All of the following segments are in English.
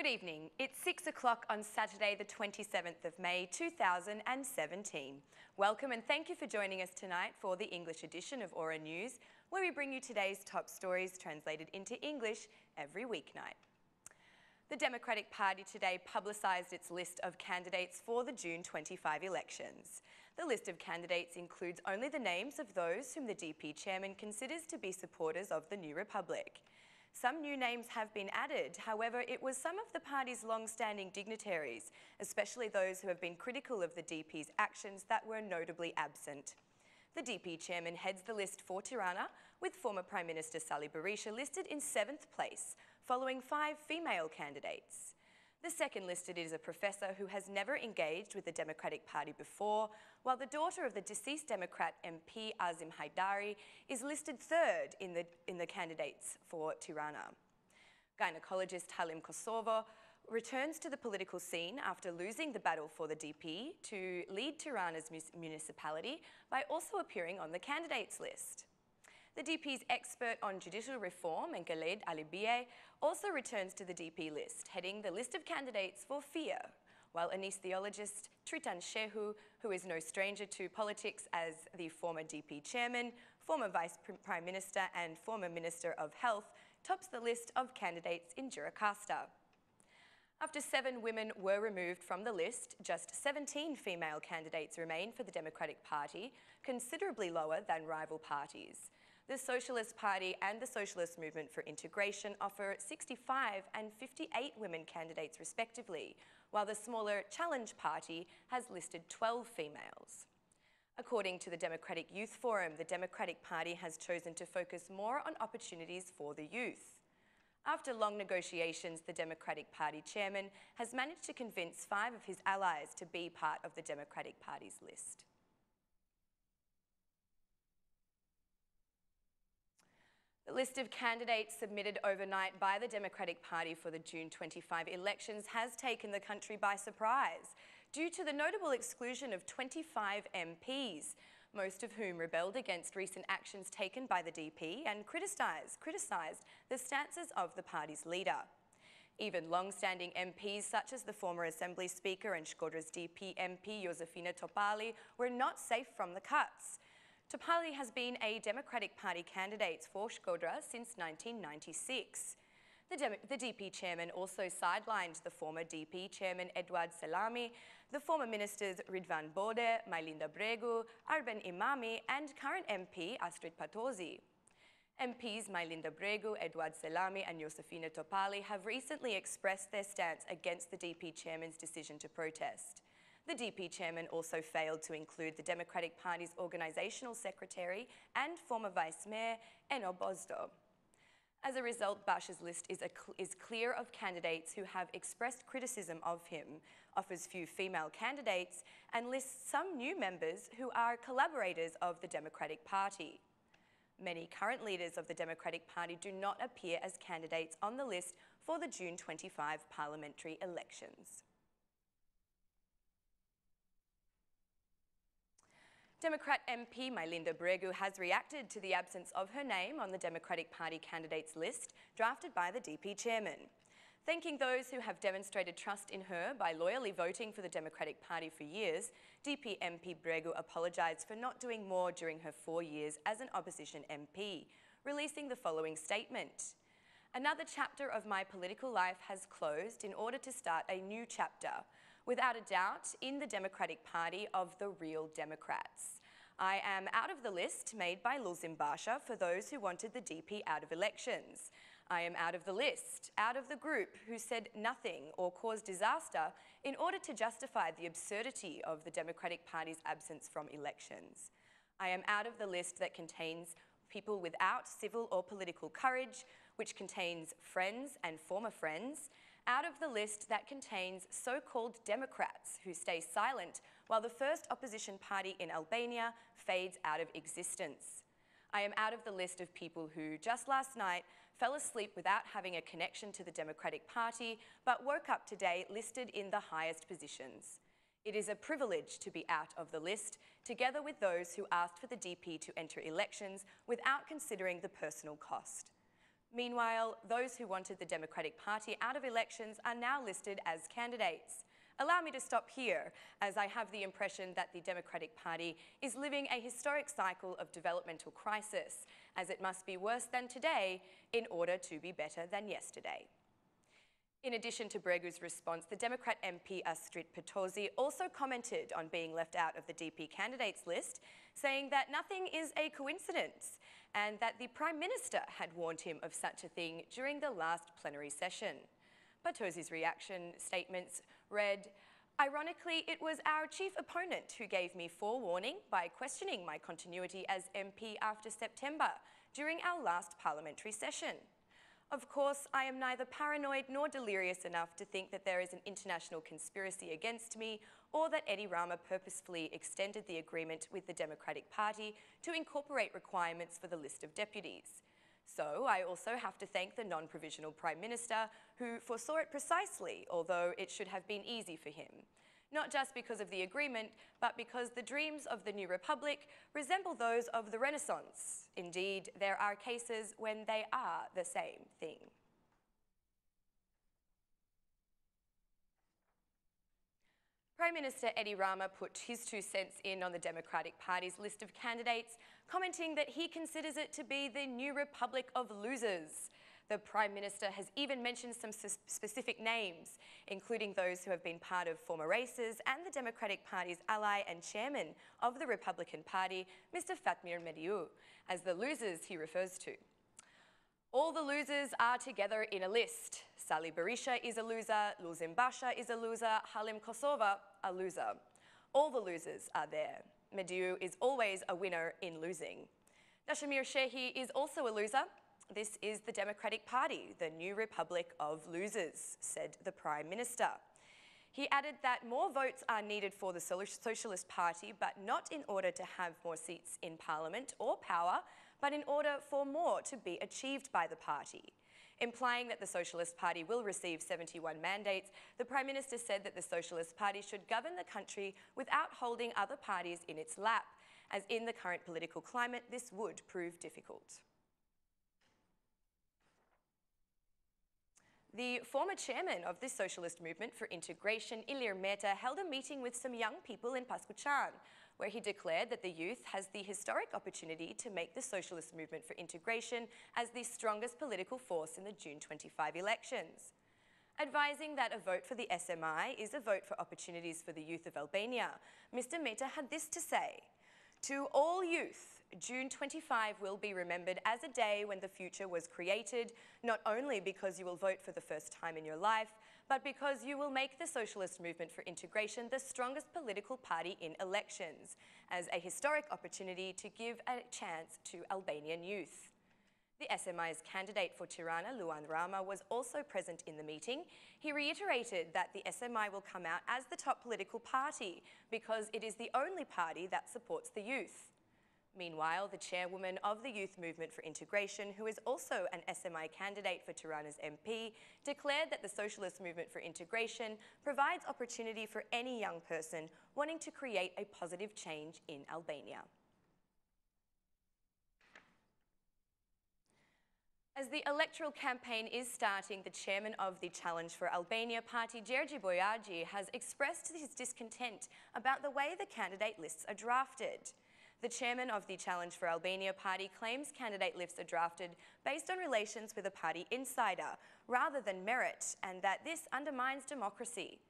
Good evening. It's 6 o'clock on Saturday, the 27th of May 2017. Welcome and thank you for joining us tonight for the English edition of Aura News, where we bring you today's top stories translated into English every weeknight. The Democratic Party today publicised its list of candidates for the June 25 elections. The list of candidates includes only the names of those whom the DP chairman considers to be supporters of the new republic. Some new names have been added. However, it was some of the party's long-standing dignitaries, especially those who have been critical of the DP's actions, that were notably absent. The DP chairman heads the list for Tirana, with former Prime Minister Sali Berisha listed in 7th place, following 5 female candidates. The second listed is a professor who has never engaged with the Democratic Party before, while the daughter of the deceased Democrat MP Azim Haidari is listed 3rd in the candidates for Tirana. Gynecologist Halim Kosovo returns to the political scene after losing the battle for the DP to lead Tirana's municipality by also appearing on the candidates list. The DP's expert on judicial reform, Khaled Alibiye, also returns to the DP list, heading the list of candidates for FIA, while anesthesiologist Tritan Shehu, who is no stranger to politics as the former DP chairman, former Vice Prime Minister and former Minister of Health, tops the list of candidates in Jurakasta. After 7 women were removed from the list, just 17 female candidates remain for the Democratic Party, considerably lower than rival parties. The Socialist Party and the Socialist Movement for Integration offer 65 and 58 women candidates respectively, while the smaller Challenge Party has listed 12 females. According to the Democratic Youth Forum, the Democratic Party has chosen to focus more on opportunities for the youth. After long negotiations, the Democratic Party chairman has managed to convince 5 of his allies to be part of the Democratic Party's list. The list of candidates submitted overnight by the Democratic Party for the June 25 elections has taken the country by surprise due to the notable exclusion of 25 MPs, most of whom rebelled against recent actions taken by the DP and criticised the stances of the party's leader. Even long-standing MPs such as the former Assembly Speaker and Shkodra's DP MP Josefina Topali were not safe from the cuts. Topali has been a Democratic Party candidate for Shkodra since 1996. The DP chairman also sidelined the former DP chairman Edward Selami, the former ministers Ridvan Bode, Mailinda Bregu, Arben Imami and current MP Astrid Patosi. MPs Mailinda Bregu, Edward Selami and Josefina Topali have recently expressed their stance against the DP chairman's decision to protest. The DP chairman also failed to include the Democratic Party's organisational secretary and former vice mayor, Eno Bozdo. As a result, Basha's list is clear of candidates who have expressed criticism of him, offers few female candidates, and lists some new members who are collaborators of the Democratic Party. Many current leaders of the Democratic Party do not appear as candidates on the list for the June 25 parliamentary elections. Democrat MP Mailinda Bregu has reacted to the absence of her name on the Democratic Party candidates list drafted by the DP chairman. Thanking those who have demonstrated trust in her by loyally voting for the Democratic Party for years, DP MP Bregu apologised for not doing more during her 4 years as an opposition MP, releasing the following statement. "Another chapter of my political life has closed in order to start a new chapter, without a doubt, in the Democratic Party of the real Democrats. I am out of the list made by Lulzim Basha for those who wanted the DP out of elections. I am out of the list, out of the group who said nothing or caused disaster in order to justify the absurdity of the Democratic Party's absence from elections. I am out of the list that contains people without civil or political courage, which contains friends and former friends, out of the list that contains so-called Democrats who stay silent while the first opposition party in Albania fades out of existence. I am out of the list of people who, just last night, fell asleep without having a connection to the Democratic Party, but woke up today listed in the highest positions. It is a privilege to be out of the list, together with those who asked for the DP to enter elections without considering the personal cost. Meanwhile, those who wanted the Democratic Party out of elections are now listed as candidates. Allow me to stop here, as I have the impression that the Democratic Party is living a historic cycle of developmental crisis, as it must be worse than today in order to be better than yesterday. In addition to Bregu's response, the Democrat MP Astrid Petozzi also commented on being left out of the DP candidates list, saying that nothing is a coincidence and that the Prime Minister had warned him of such a thing during the last plenary session. Petozzi's reaction statements read, "Ironically, it was our chief opponent who gave me forewarning by questioning my continuity as MP after September during our last parliamentary session. Of course, I am neither paranoid nor delirious enough to think that there is an international conspiracy against me or that Eddie Rama purposefully extended the agreement with the Democratic Party to incorporate requirements for the list of deputies. So I also have to thank the non-provisional Prime Minister who foresaw it precisely, although it should have been easy for him. Not just because of the agreement, but because the dreams of the new republic resemble those of the Renaissance. Indeed, there are cases when they are the same thing." Prime Minister Eddie Rama put his 2 cents in on the Democratic Party's list of candidates, commenting that he considers it to be the new republic of losers. The Prime Minister has even mentioned some specific names, including those who have been part of former races and the Democratic Party's ally and chairman of the Republican Party, Mr. Fatmir Mediu, as the losers he refers to. "All the losers are together in a list. Sali Berisha is a loser, Lulzim Basha is a loser, Halim Kosova a loser. All the losers are there. Mediu is always a winner in losing. Nashamir Shehi is also a loser. This is the Democratic Party, the new republic of losers," said the Prime Minister. He added that more votes are needed for the Socialist Party, but not in order to have more seats in Parliament or power, but in order for more to be achieved by the party. Implying that the Socialist Party will receive 71 mandates, the Prime Minister said that the Socialist Party should govern the country without holding other parties in its lap, as in the current political climate, this would prove difficult. The former chairman of the Socialist Movement for Integration, Ilir Mehta, held a meeting with some young people in Paskuchan, where he declared that the youth has the historic opportunity to make the Socialist Movement for Integration as the strongest political force in the June 25 elections. Advising that a vote for the SMI is a vote for opportunities for the youth of Albania, Mr. Mehta had this to say: "To all youth, June 25 will be remembered as a day when the future was created, not only because you will vote for the first time in your life, but because you will make the Socialist Movement for Integration the strongest political party in elections, as a historic opportunity to give a chance to Albanian youth." The SMI's candidate for Tirana, Luan Rama, was also present in the meeting. He reiterated that the SMI will come out as the top political party because it is the only party that supports the youth. Meanwhile, the chairwoman of the Youth Movement for Integration, who is also an SMI candidate for Tirana's MP, declared that the Socialist Movement for Integration provides opportunity for any young person wanting to create a positive change in Albania. As the electoral campaign is starting, the chairman of the Challenge for Albania party, Bojaxhi, has expressed his discontent about the way the candidate lists are drafted. The chairman of the Challenge for Albania party claims candidate lists are drafted based on relations with a party insider rather than merit, and that this undermines democracy.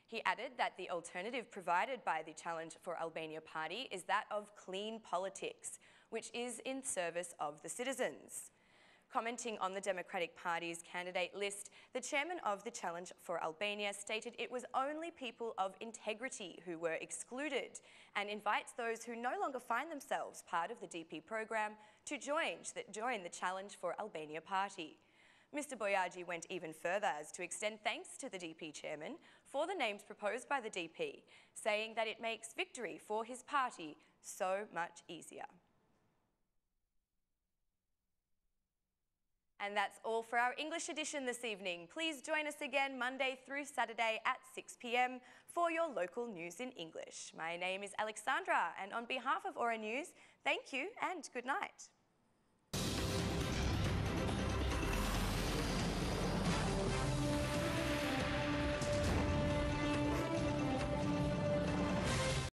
He added that the alternative provided by the Challenge for Albania party is that of clean politics, which is in service of the citizens. Commenting on the Democratic Party's candidate list, the chairman of the Challenge for Albania stated it was only people of integrity who were excluded, and invites those who no longer find themselves part of the DP program to join the Challenge for Albania party. Mr. Bojaxhi went even further as to extend thanks to the DP chairman for the names proposed by the DP, saying that it makes victory for his party so much easier. And that's all for our English edition this evening. Please join us again Monday through Saturday at 6 p.m. for your local news in English. My name is Alexandra, and on behalf of Aura News, thank you and good night.